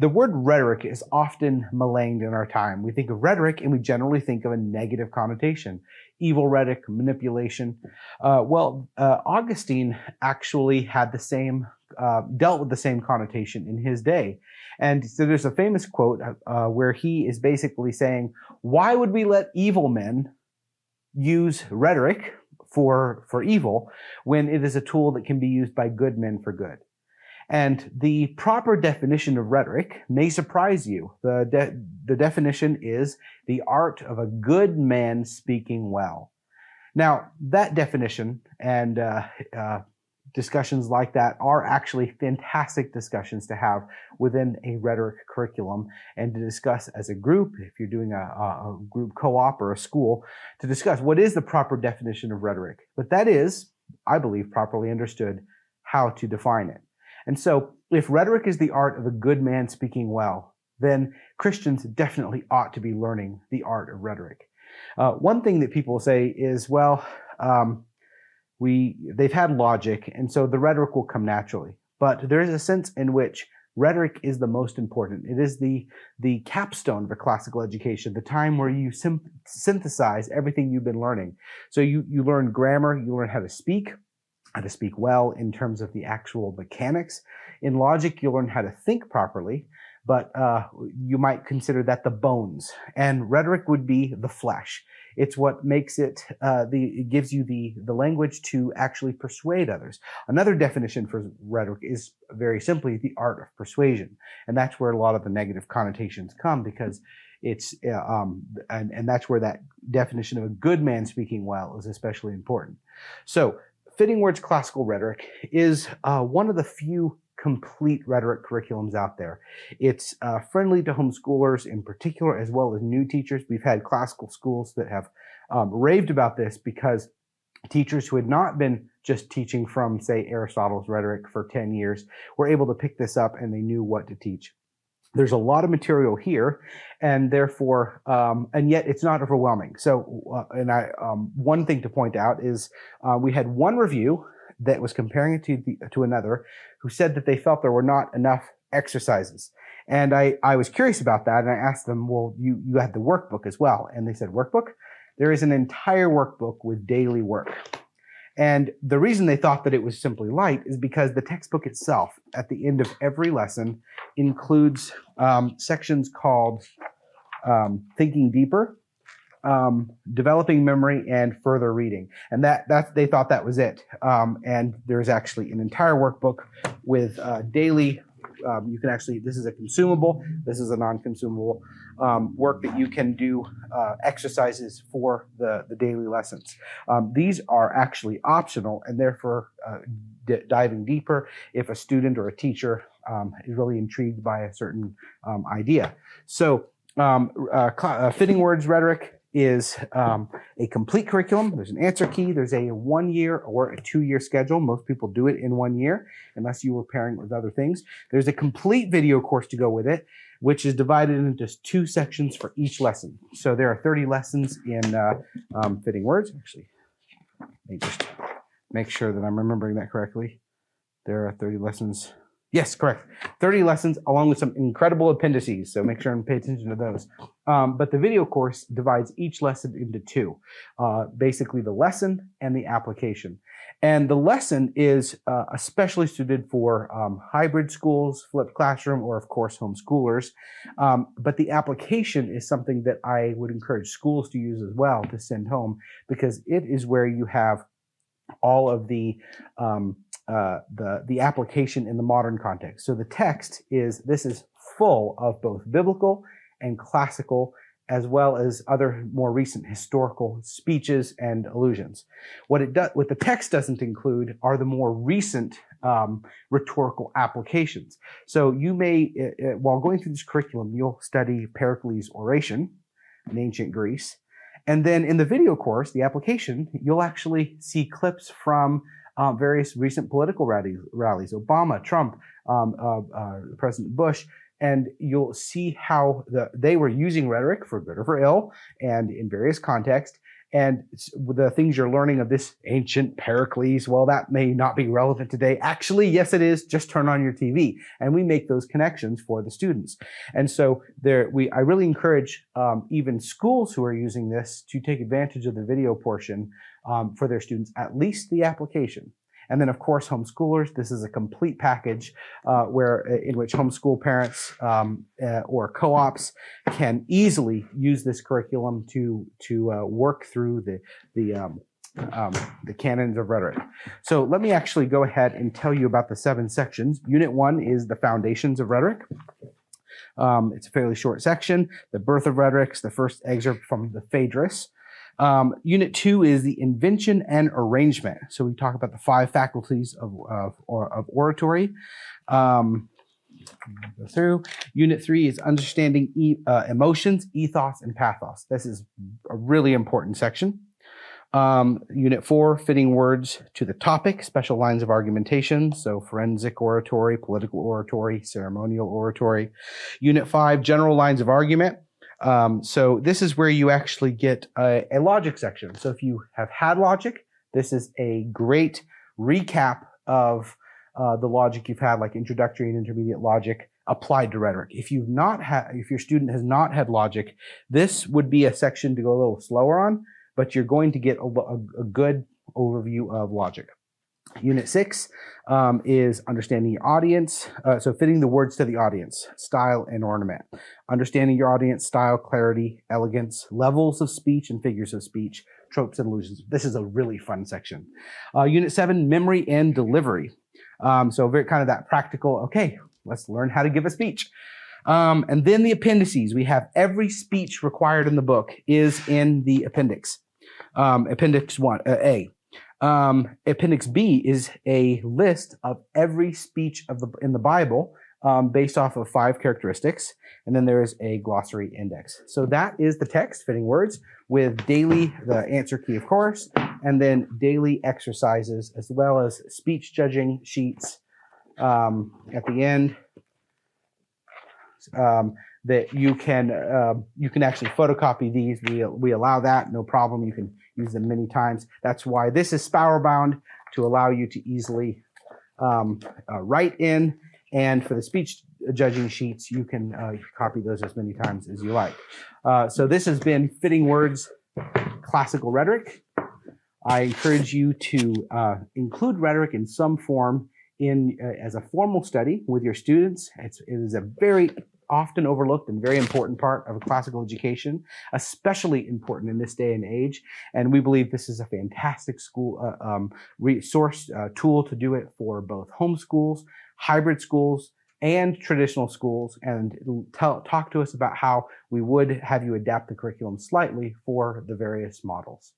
The word rhetoric is often maligned in our time. We think of rhetoric and we generally think of a negative connotation, evil rhetoric, manipulation. Augustine actually had the same, dealt with the same connotation in his day. And so there's a famous quote where he is basically saying, why would we let evil men use rhetoric for evil when it is a tool that can be used by good men for good? And the proper definition of rhetoric may surprise you. The definition is the art of a good man speaking well. Now, that definition and discussions like that are actually fantastic discussions to have within a rhetoric curriculum and to discuss as a group, if you're doing a group co-op or a school, to discuss what is the proper definition of rhetoric. But that is, I believe, properly understood, how to define it. And so if rhetoric is the art of a good man speaking well, then Christians definitely ought to be learning the art of rhetoric. One thing that people say is, well, they've had logic, and so the rhetoric will come naturally. But there is a sense in which rhetoric is the most important. It is the capstone of a classical education, the time where you synthesize everything you've been learning. So you learn grammar, you learn how to speak well in terms of the actual mechanics. In logic, you'll learn how to think properly, but you might consider that the bones. And rhetoric would be the flesh. It's what makes it, it gives you the language to actually persuade others. Another definition for rhetoric is very simply the art of persuasion. And that's where a lot of the negative connotations come, because it's, and that's where that definition of a good man speaking well is especially important. So, Fitting Words Classical Rhetoric is one of the few complete rhetoric curriculums out there. It's friendly to homeschoolers in particular, as well as new teachers. We've had classical schools that have raved about this because teachers who had not been just teaching from, say, Aristotle's rhetoric for 10 years were able to pick this up and they knew what to teach. There's a lot of material here, and therefore, and yet it's not overwhelming. So, one thing to point out is we had one review that was comparing it to another, who said that they felt there were not enough exercises. And I was curious about that, and I asked them, well, you had the workbook as well. And they said, workbook? There is an entire workbook with daily work. And the reason they thought that it was simply light is because the textbook itself, at the end of every lesson, includes sections called Thinking Deeper, Developing Memory, and Further Reading. And they thought that was it. And there's actually an entire workbook with daily, you can actually, this is a consumable, this is a non-consumable work that you can do exercises for the daily lessons. These are actually optional, and therefore diving deeper if a student or a teacher is really intrigued by a certain idea. So Fitting Words Rhetoric is a complete curriculum. There's an answer key. There's a 1 year or a 2 year schedule. Most people do it in 1 year, unless you were pairing it with other things. There's a complete video course to go with it, which is divided into 2 sections for each lesson. So there are 30 lessons in Fitting Words. Actually, let me just make sure that I'm remembering that correctly. There are 30 lessons. Yes, correct. 30 lessons along with some incredible appendices, so make sure and pay attention to those. But the video course divides each lesson into 2, basically the lesson and the application. And the lesson is especially suited for hybrid schools, flipped classroom, or of course homeschoolers. But the application is something that I would encourage schools to use as well to send home, because it is where you have all of the application in the modern context. So the text is full of both biblical and classical, as well as other more recent historical speeches and allusions. What the text doesn't include are the more recent rhetorical applications. So you may, while going through this curriculum, you'll study Pericles' oration in ancient Greece. And then in the video course, the application, you'll actually see clips from various recent political rallies, Obama, Trump, President Bush, and you'll see how they were using rhetoric for good or for ill and in various contexts. And the things you're learning of this ancient Pericles, well, that may not be relevant today. Actually, yes, it is. Just turn on your TV. And we make those connections for the students. And so I really encourage even schools who are using this to take advantage of the video portion for their students, at least the application. And then, of course, homeschoolers. This is a complete package in which homeschool parents or co-ops can easily use this curriculum to work through the canons of rhetoric. So let me actually go ahead and tell you about the 7 sections. Unit 1 is the foundations of rhetoric. It's a fairly short section. The birth of rhetoric is the first excerpt from the Phaedrus. Unit 2 is the invention and arrangement. So we talk about the 5 faculties of oratory. Go through. Unit 3 is understanding emotions, ethos, and pathos. This is a really important section. Unit 4, fitting words to the topic, special lines of argumentation. So forensic oratory, political oratory, ceremonial oratory. Unit 5, general lines of argument. So this is where you actually get a logic section. So if you have had logic, this is a great recap of the logic you've had, like introductory and intermediate logic applied to rhetoric. If your student has not had logic, this would be a section to go a little slower on, but you're going to get a good overview of logic. Unit 6 is understanding your audience. So fitting the words to the audience, style and ornament. Understanding your audience, style, clarity, elegance, levels of speech and figures of speech, tropes and allusions. This is a really fun section. Unit 7, memory and delivery. So very kind of that practical, okay, let's learn how to give a speech. And then the appendices. We have every speech required in the book is in the appendix. Appendix 1A. Appendix B is a list of every speech in the Bible based off of 5 characteristics, and then there is a glossary index. So that is the text, fitting words, with the answer key, of course, and then daily exercises, as well as speech judging sheets at the end that you can actually photocopy these. We allow that, no problem. You can use them many times. That's why this is spower bound, to allow you to easily write in. And for the speech judging sheets, you can copy those as many times as you like. So this has been Fitting Words Classical Rhetoric. I encourage you to include rhetoric in some form as a formal study with your students. It is a very often overlooked and very important part of a classical education, especially important in this day and age. And we believe this is a fantastic school resource tool to do it for both homeschools, hybrid schools, and traditional schools, and talk to us about how we would have you adapt the curriculum slightly for the various models.